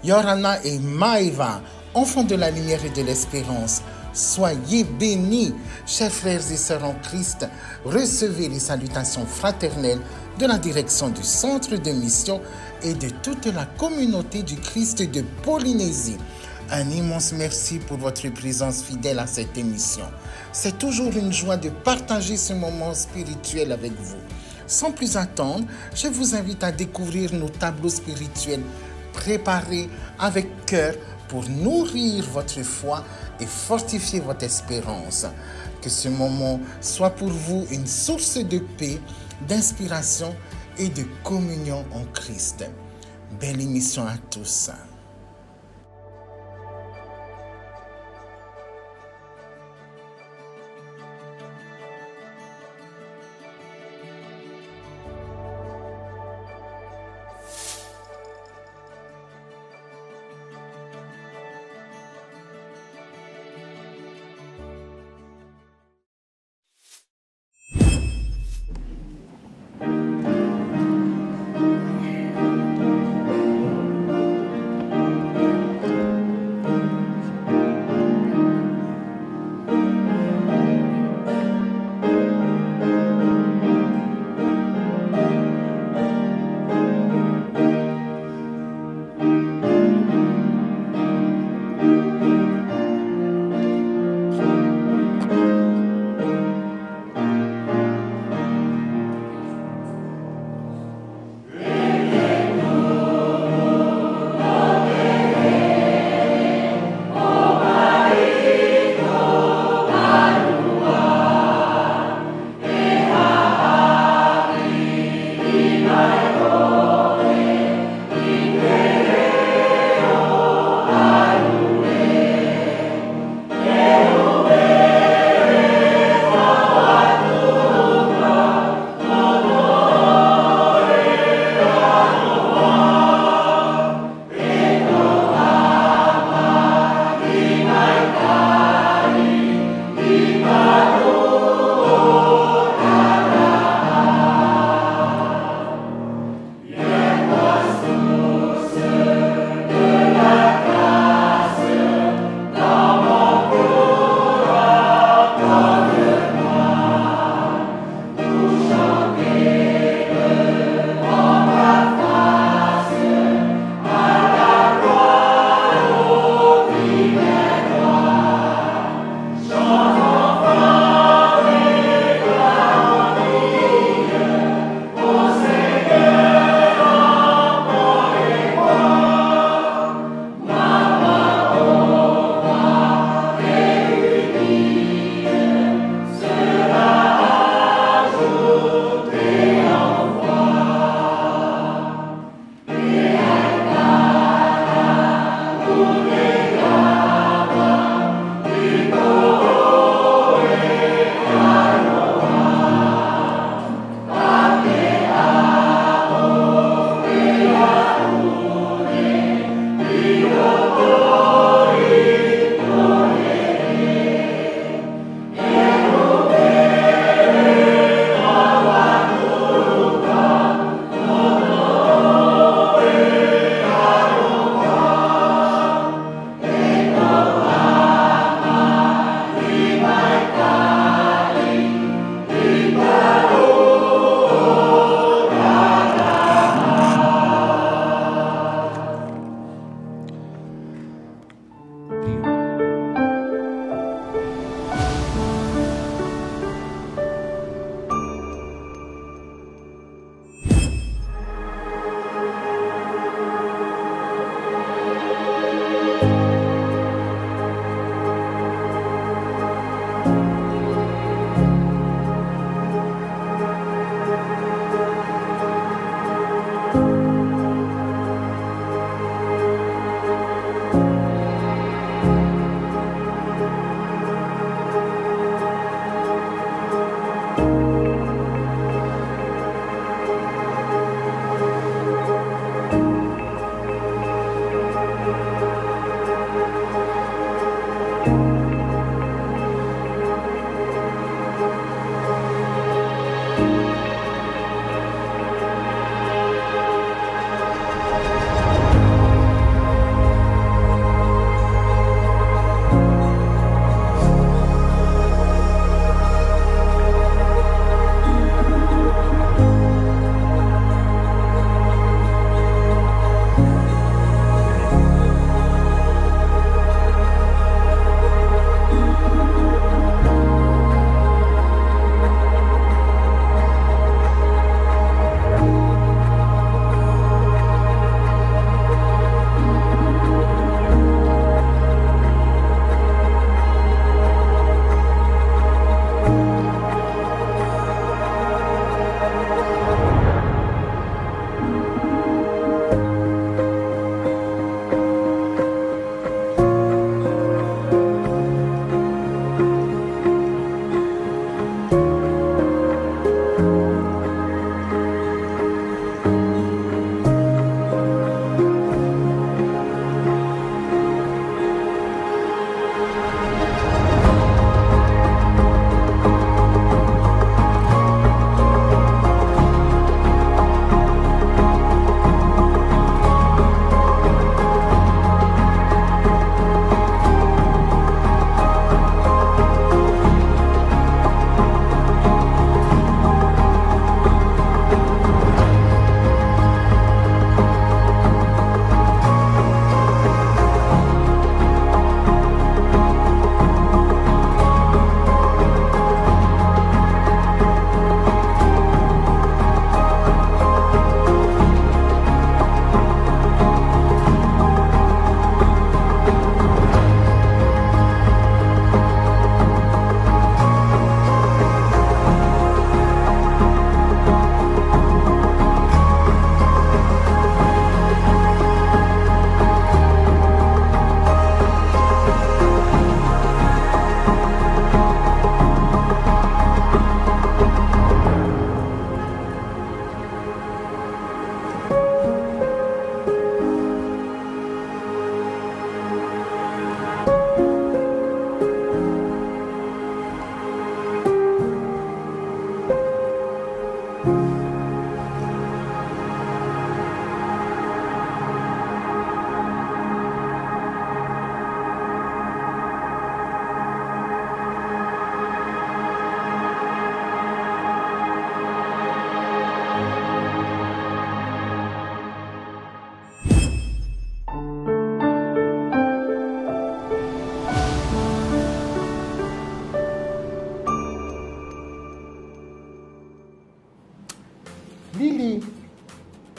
Yorana et Maïva, enfants de la lumière et de l'espérance, soyez bénis, chers frères et sœurs en Christ. Recevez les salutations fraternelles de la direction du Centre de mission et de toute la communauté du Christ de Polynésie. Un immense merci pour votre présence fidèle à cette émission. C'est toujours une joie de partager ce moment spirituel avec vous. Sans plus attendre, je vous invite à découvrir nos tableaux spirituels préparés avec cœur pour nourrir votre foi et fortifier votre espérance. Que ce moment soit pour vous une source de paix, d'inspiration et de communion en Christ. Belle émission à tous.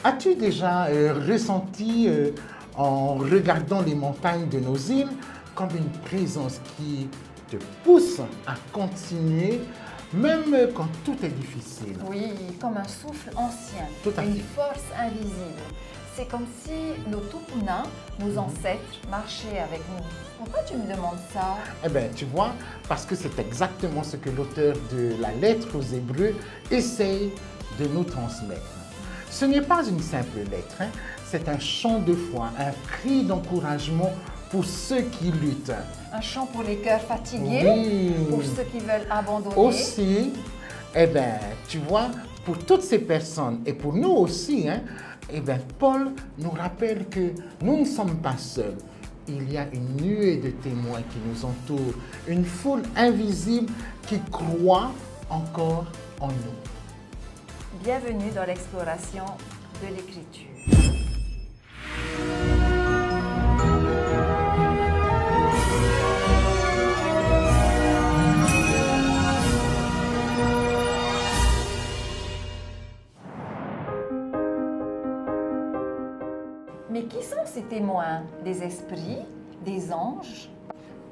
As-tu déjà ressenti en regardant les montagnes de nos îles comme une présence qui te pousse à continuer même quand tout est difficile? Oui, comme un souffle ancien, Tout à une fait. force invisible. C'est comme si nos tupuna, nos ancêtres, marchaient avec nous. Pourquoi tu me demandes ça? Eh bien, tu vois, parce que c'est exactement ce que l'auteur de la lettre aux Hébreux essaye de nous transmettre. Ce n'est pas une simple lettre, hein. C'est un chant de foi, un cri d'encouragement pour ceux qui luttent. Un chant pour les cœurs fatigués, Oui. pour ceux qui veulent abandonner. Aussi, eh bien, tu vois, pour toutes ces personnes et pour nous aussi, hein, eh bien, Paul nous rappelle que nous ne sommes pas seuls. Il y a une nuée de témoins qui nous entourent, une foule invisible qui croit encore en nous. Bienvenue dans l'exploration de l'Écriture. Mais qui sont ces témoins? Des esprits? Des anges?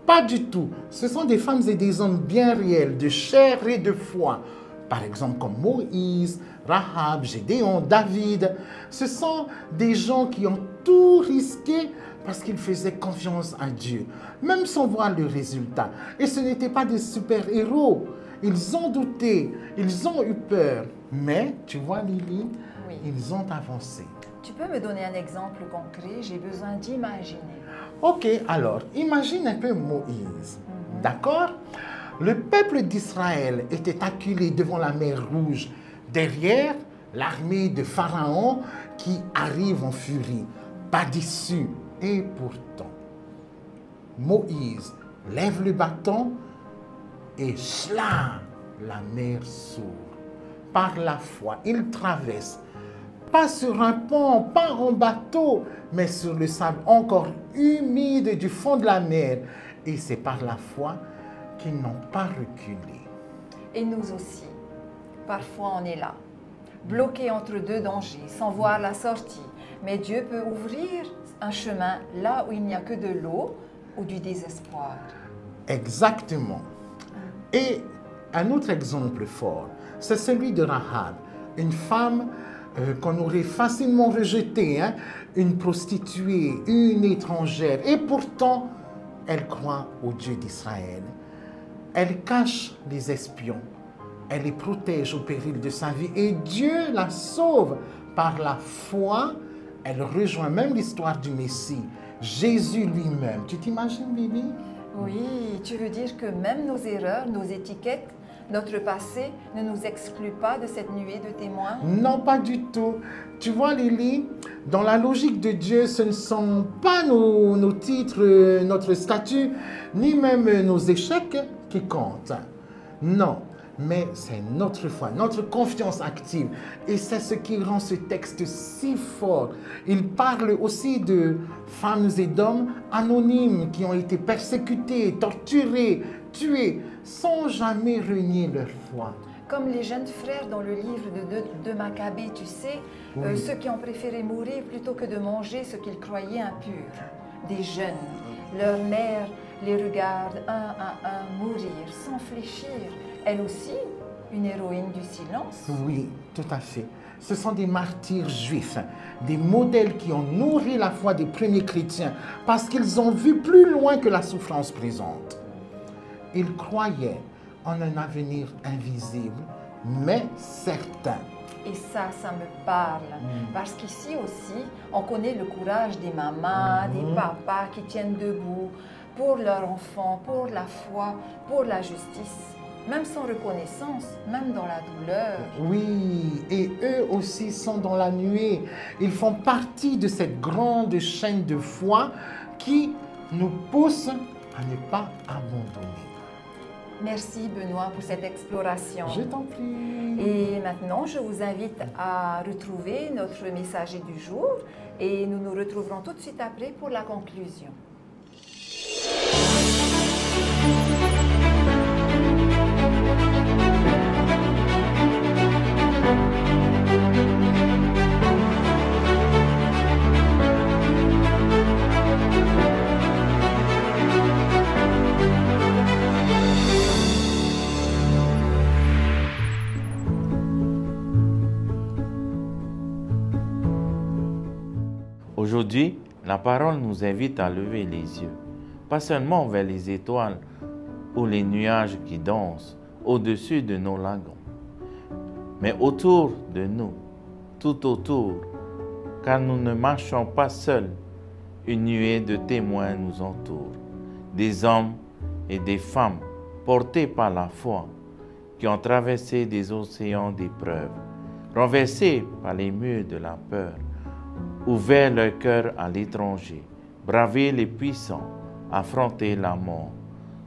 Pas du tout. Ce sont des femmes et des hommes bien réels, de chair et de foi. Par exemple, comme Moïse, Rahab, Gédéon, David. Ce sont des gens qui ont tout risqué parce qu'ils faisaient confiance à Dieu, même sans voir le résultat. Et ce n'étaient pas des super-héros. Ils ont douté, ils ont eu peur. Mais, tu vois, Lily, Oui. ils ont avancé. Tu peux me donner un exemple concret? J'ai besoin d'imaginer. Ok, alors, imagine un peu Moïse. D'accord? Le peuple d'Israël était acculé devant la mer Rouge. Derrière, l'armée de Pharaon qui arrive en furie. Pas d'issue. Et pourtant, Moïse lève le bâton et chla, la mer s'ouvre. Par la foi, il traverse. Pas sur un pont, pas en bateau, mais sur le sable encore humide du fond de la mer. Et c'est par la foi qu'ils n'ont pas reculé. Et nous aussi. Parfois, on est là, bloqué entre deux dangers, sans voir la sortie. Mais Dieu peut ouvrir un chemin là où il n'y a que de l'eau ou du désespoir. Exactement. Et un autre exemple fort, c'est celui de Rahab, une femme qu'on aurait facilement rejetée, hein, une prostituée, une étrangère. Et pourtant, elle croit au Dieu d'Israël. Elle cache les espions. Elle les protège au péril de sa vie. Et Dieu la sauve par la foi. Elle rejoint même l'histoire du Messie, Jésus lui-même. Tu t'imagines, Bibi? Oui, tu veux dire que même nos erreurs, nos étiquettes, notre passé ne nous exclut pas de cette nuée de témoins? Non, pas du tout. Tu vois, Lily, dans la logique de Dieu, ce ne sont pas nos titres, notre statut, ni même nos échecs qui comptent. Non, mais c'est notre foi, notre confiance active. Et c'est ce qui rend ce texte si fort. Il parle aussi de femmes et d'hommes anonymes qui ont été persécutés, torturés, tués, sans jamais renier leur foi. Comme les jeunes frères dans le livre de Maccabée, tu sais, Oui. ceux qui ont préféré mourir plutôt que de manger ce qu'ils croyaient impur. Des jeunes, leur mère les regarde un à un mourir sans fléchir. Elle aussi, une héroïne du silence. Oui, tout à fait. Ce sont des martyrs juifs, des modèles qui ont nourri la foi des premiers chrétiens parce qu'ils ont vu plus loin que la souffrance présente. Ils croyaient en un avenir invisible, mais certain. Et ça me parle. Parce qu'ici aussi, on connaît le courage des mamans, des papas qui tiennent debout pour leurs enfants, pour la foi, pour la justice. Même sans reconnaissance, même dans la douleur. Oui, et eux aussi sont dans la nuée. Ils font partie de cette grande chaîne de foi qui nous pousse à ne pas abandonner. Merci Benoît pour cette exploration. Je t'en prie. Et maintenant, je vous invite à retrouver notre messager du jour et nous nous retrouverons tout de suite après pour la conclusion. La parole nous invite à lever les yeux, pas seulement vers les étoiles ou les nuages qui dansent au-dessus de nos lagons, mais autour de nous, tout autour, car nous ne marchons pas seuls. Une nuée de témoins nous entoure, des hommes et des femmes portés par la foi, qui ont traversé des océans d'épreuves, renversés par les murs de la peur, ouvert leur cœur à l'étranger, bravé les puissants, affronté la mort,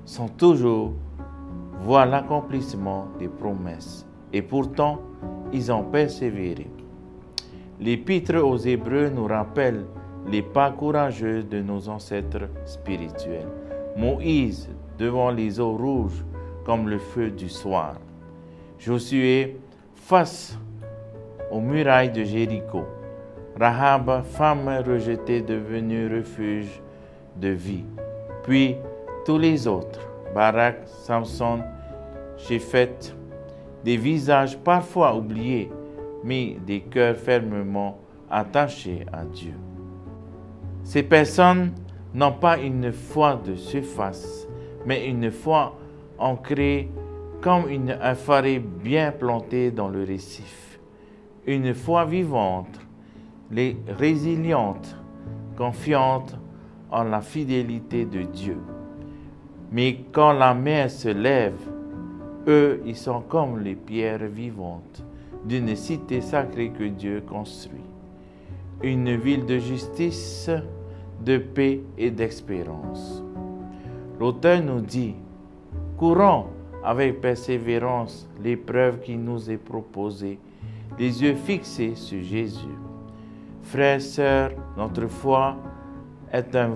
sont toujours voir l'accomplissement des promesses. Et pourtant, ils ont persévéré. L'Épître aux Hébreux nous rappelle les pas courageux de nos ancêtres spirituels. Moïse devant les eaux rouges comme le feu du soir. Josué face aux murailles de Jéricho. Rahab, femme rejetée, devenue refuge de vie. Puis tous les autres, Barak, Samson, Jépheth, des visages parfois oubliés, mais des cœurs fermement attachés à Dieu. Ces personnes n'ont pas une foi de surface, mais une foi ancrée comme un forêt bien plantée dans le récif. Une foi vivante, résiliente, confiante en la fidélité de Dieu. Mais quand la mer se lève, eux, ils sont comme les pierres vivantes d'une cité sacrée que Dieu construit. Une ville de justice, de paix et d'espérance. L'auteur nous dit, courons avec persévérance l'épreuve qui nous est proposée, les yeux fixés sur Jésus. Frères, sœurs, notre foi est un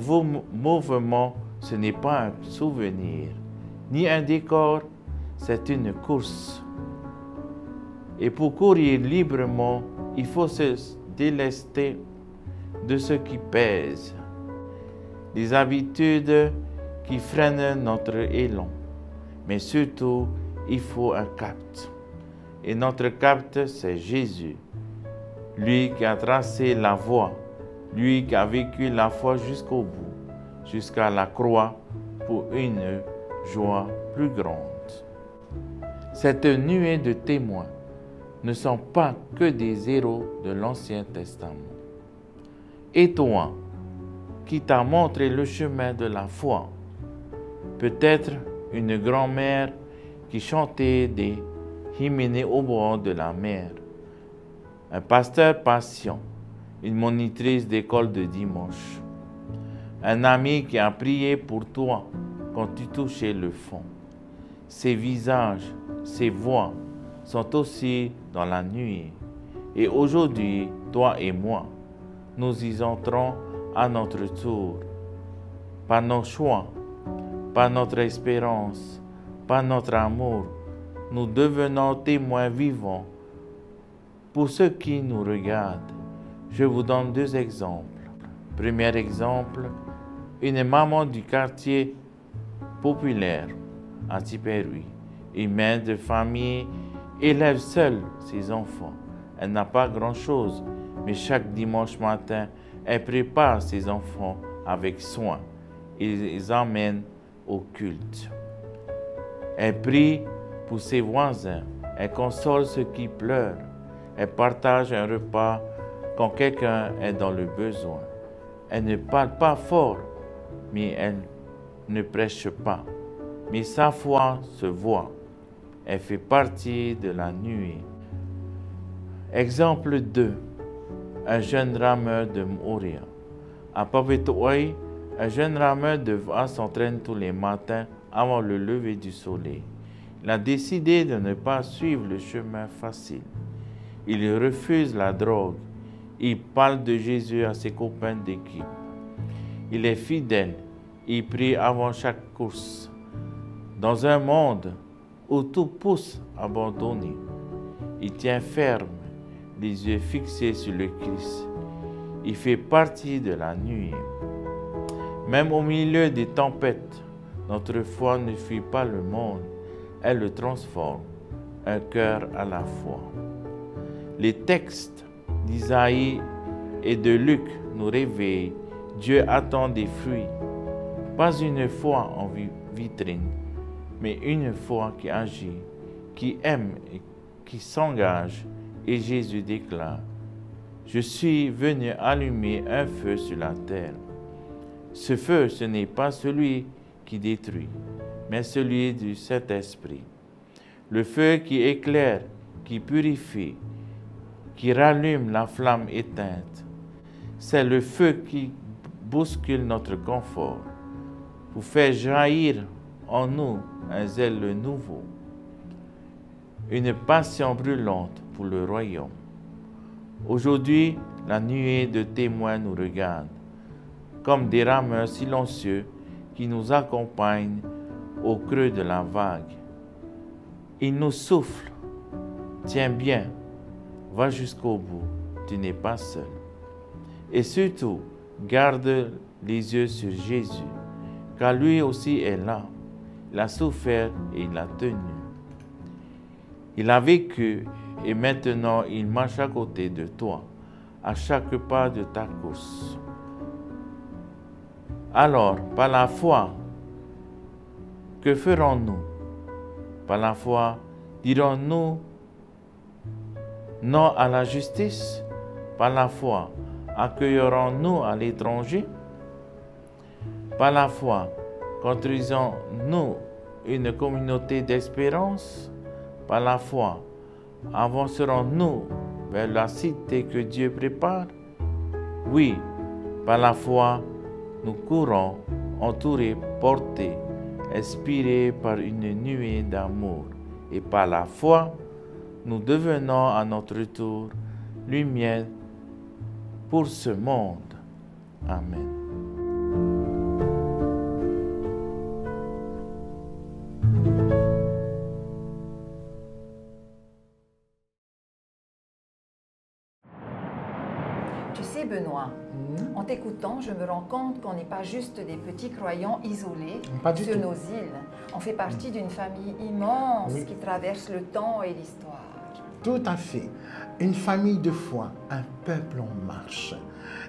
mouvement, ce n'est pas un souvenir, ni un décor, c'est une course. Et pour courir librement, il faut se délester de ce qui pèse, des habitudes qui freinent notre élan. Mais surtout, il faut un cap. Et notre cap, c'est Jésus. Lui qui a tracé la voie, lui qui a vécu la foi jusqu'au bout, jusqu'à la croix pour une joie plus grande. Cette nuée de témoins ne sont pas que des héros de l'Ancien Testament. Et toi, qui t'a montré le chemin de la foi, peut-être une grand-mère qui chantait des hymnes au bord de la mer, un pasteur patient, une monitrice d'école de dimanche, un ami qui a prié pour toi quand tu touchais le fond. Ces visages, ces voix sont aussi dans la nuit. Et aujourd'hui, toi et moi, nous y entrons à notre tour, par nos choix, par notre espérance, par notre amour. Nous devenons témoins vivants pour ceux qui nous regardent. Je vous donne deux exemples. Premier exemple, une maman du quartier populaire à Tipperary, une mère de famille élève seule ses enfants. Elle n'a pas grand-chose, mais chaque dimanche matin, elle prépare ses enfants avec soin et les emmène au culte. Elle prie pour ses voisins, elle console ceux qui pleurent, elle partage un repas quand quelqu'un est dans le besoin. Elle ne parle pas fort, mais elle ne prêche pas. Mais sa foi se voit. Elle fait partie de la nuée. Exemple 2. Un jeune rameur de Moria. À Papetoy, un jeune rameur de VA s'entraîne tous les matins avant le lever du soleil. Il a décidé de ne pas suivre le chemin facile. Il refuse la drogue. Il parle de Jésus à ses copains d'équipe. Il est fidèle. Il prie avant chaque course. Dans un monde où tout pousse abandonné, il tient ferme, les yeux fixés sur le Christ. Il fait partie de la nuit. Même au milieu des tempêtes, notre foi ne fuit pas le monde, elle le transforme, un cœur à la fois. Les textes d'Isaïe et de Luc nous réveillent Dieu attend des fruits, pas une foi en vitrine, mais une foi qui agit, qui aime et qui s'engage. Et Jésus déclare, « Je suis venu allumer un feu sur la terre. » Ce feu, ce n'est pas celui qui détruit, mais celui du Saint-Esprit. Le feu qui éclaire, qui purifie, qui rallume la flamme éteinte. C'est le feu qui bouscule notre confort, pour faire jaillir en nous un zèle nouveau, une passion brûlante pour le royaume. Aujourd'hui, la nuée de témoins nous regarde, comme des rameurs silencieux qui nous accompagnent au creux de la vague. Ils nous soufflent, tiens bien, va jusqu'au bout, tu n'es pas seul. Et surtout, garde les yeux sur Jésus, car lui aussi est là. Il a souffert et il a tenu. Il a vécu et maintenant il marche à côté de toi, à chaque pas de ta course. Alors, par la foi, que ferons-nous? Par la foi, dirons-nous non à la justice? Par la foi, accueillerons-nous à l'étranger? Par la foi, construisons-nous une communauté d'espérance? Par la foi, avancerons-nous vers la cité que Dieu prépare? Oui, par la foi, nous courons, entourés, portés, inspirés par une nuée d'amour. Et par la foi, nous devenons à notre tour lumière pour ce monde. Amen. Tu sais, Benoît, en t'écoutant, je me rends compte qu'on n'est pas juste des petits croyants isolés sur nos îles. On fait partie d'une famille immense qui traverse le temps et l'histoire. Tout à fait. Une famille de foi, un peuple en marche.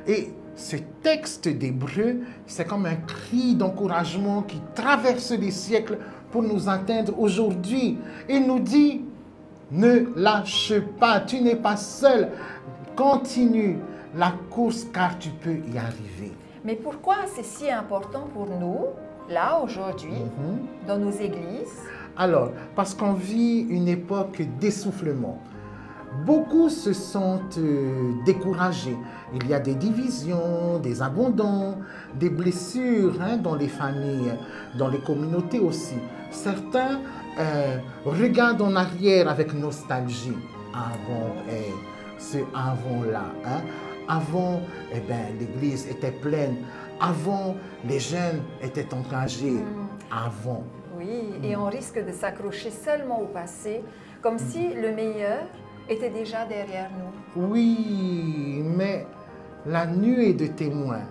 Et ce texte d'Hébreu, c'est comme un cri d'encouragement qui traverse les siècles pour nous atteindre aujourd'hui. Il nous dit, ne lâche pas, tu n'es pas seul, continue la course car tu peux y arriver. Mais pourquoi c'est si important pour nous, là, aujourd'hui, dans nos églises? Alors, parce qu'on vit une époque d'essoufflement. Beaucoup se sentent découragés. Il y a des divisions, des abandons, des blessures dans les familles, dans les communautés aussi. Certains regardent en arrière avec nostalgie. Avant, ce avant-là. Avant, l'église était pleine. Avant, les jeunes étaient engagés. Avant. Oui, et on risque de s'accrocher seulement au passé, comme si le meilleur était déjà derrière nous. Oui, mais la nuée de témoins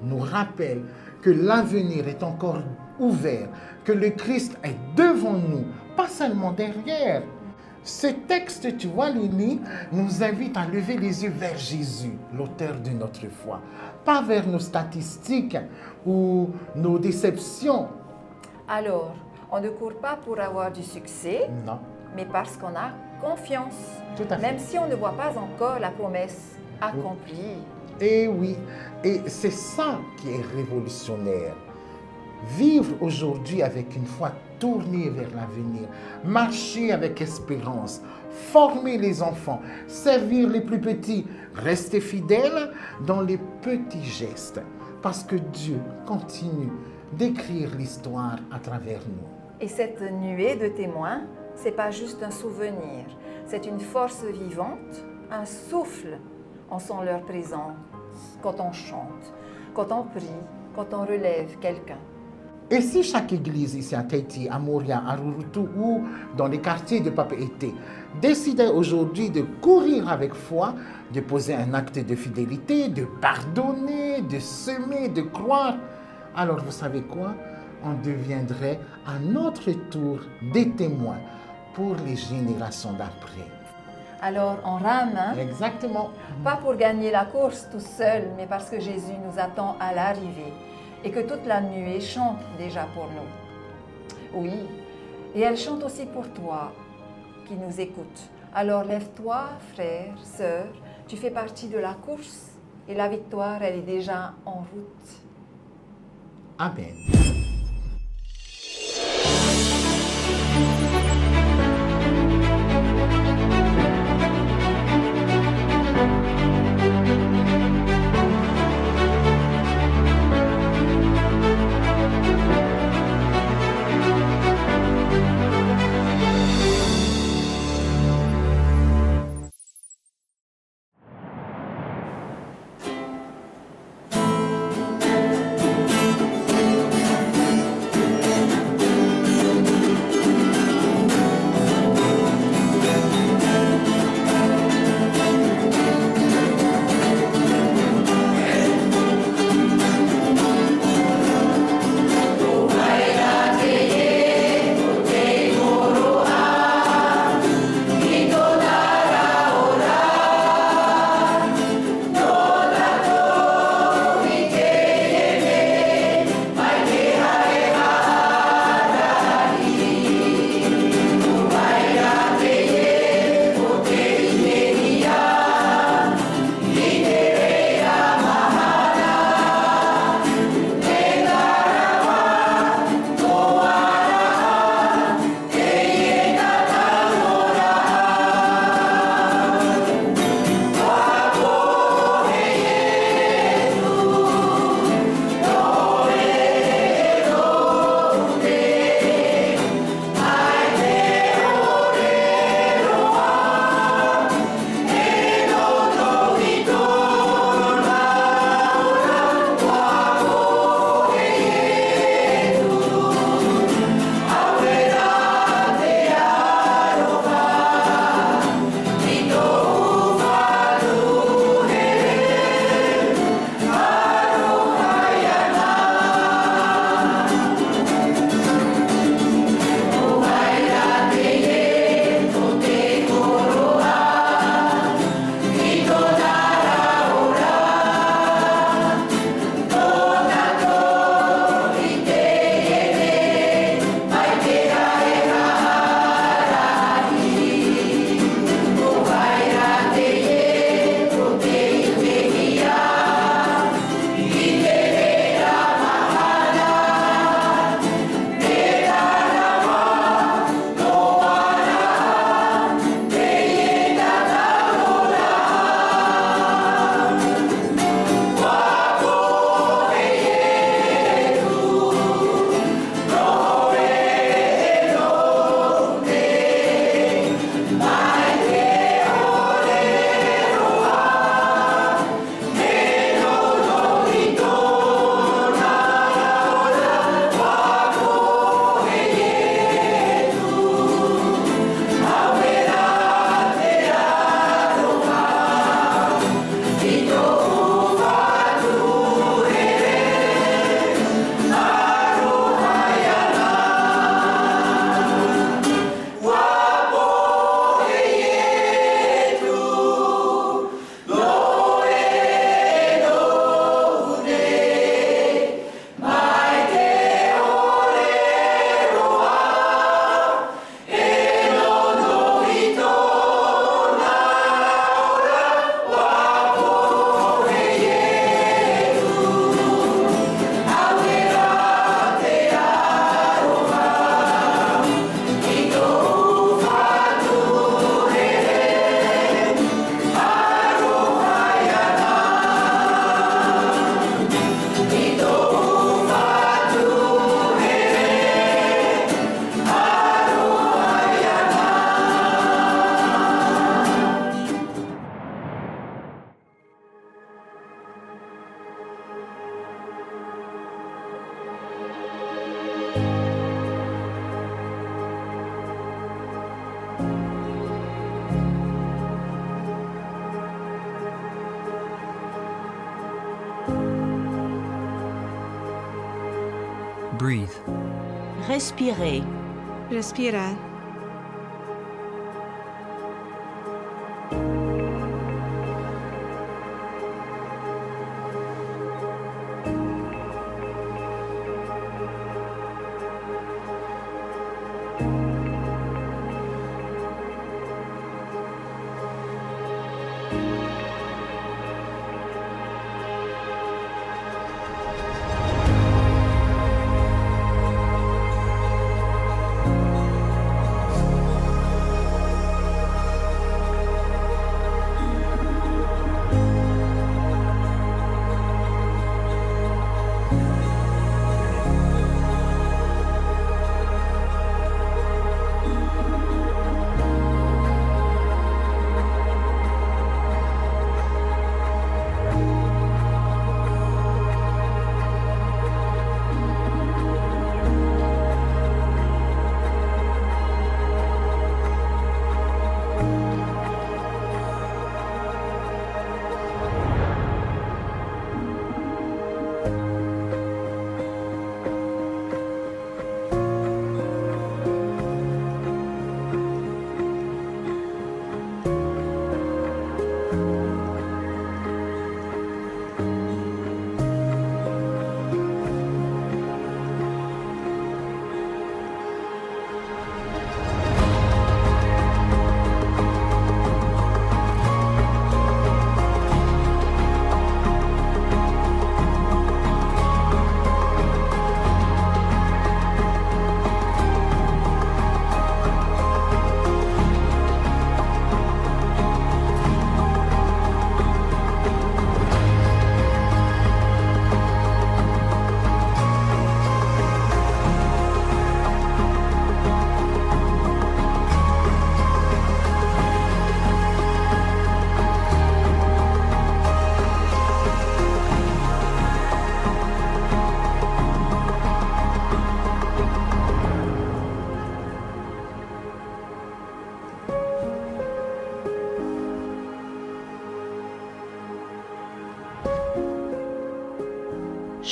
nous rappelle que l'avenir est encore ouvert, que le Christ est devant nous, pas seulement derrière. Ce texte, tu vois, Lily, nous invite à lever les yeux vers Jésus, l'auteur de notre foi, pas vers nos statistiques ou nos déceptions. Alors, on ne court pas pour avoir du succès, non, mais parce qu'on a confiance, tout à fait. Même si on ne voit pas encore la promesse accomplie. Et oui, et c'est ça qui est révolutionnaire. Vivre aujourd'hui avec une foi tournée vers l'avenir, marcher avec espérance, former les enfants, servir les plus petits, rester fidèles dans les petits gestes, parce que Dieu continue d'écrire l'histoire à travers nous. Et cette nuée de témoins, c'est pas juste un souvenir, c'est une force vivante, un souffle. On sent leur présence quand on chante, quand on prie, quand on relève quelqu'un. Et si chaque église ici à Tahiti, à Moria, à Rurutu ou dans les quartiers de Papeete décidait aujourd'hui de courir avec foi, de poser un acte de fidélité, de pardonner, de semer, de croire, alors vous savez quoi? On deviendrait à notre tour des témoins pour les générations d'après. Alors on rame, hein? Exactement. Pas pour gagner la course tout seul, mais parce que Jésus nous attend à l'arrivée et que toute la nuée chante déjà pour nous. Oui, et elle chante aussi pour toi qui nous écoutes. Alors lève-toi, frère, sœur, tu fais partie de la course et la victoire, elle est déjà en route. Amen. Breathe. Respirer. Respirar.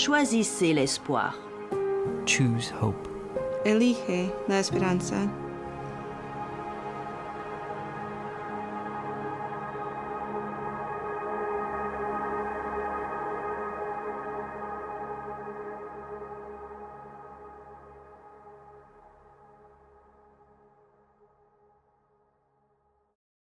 Choisissez l'espoir. Choose hope. Elige la esperanza.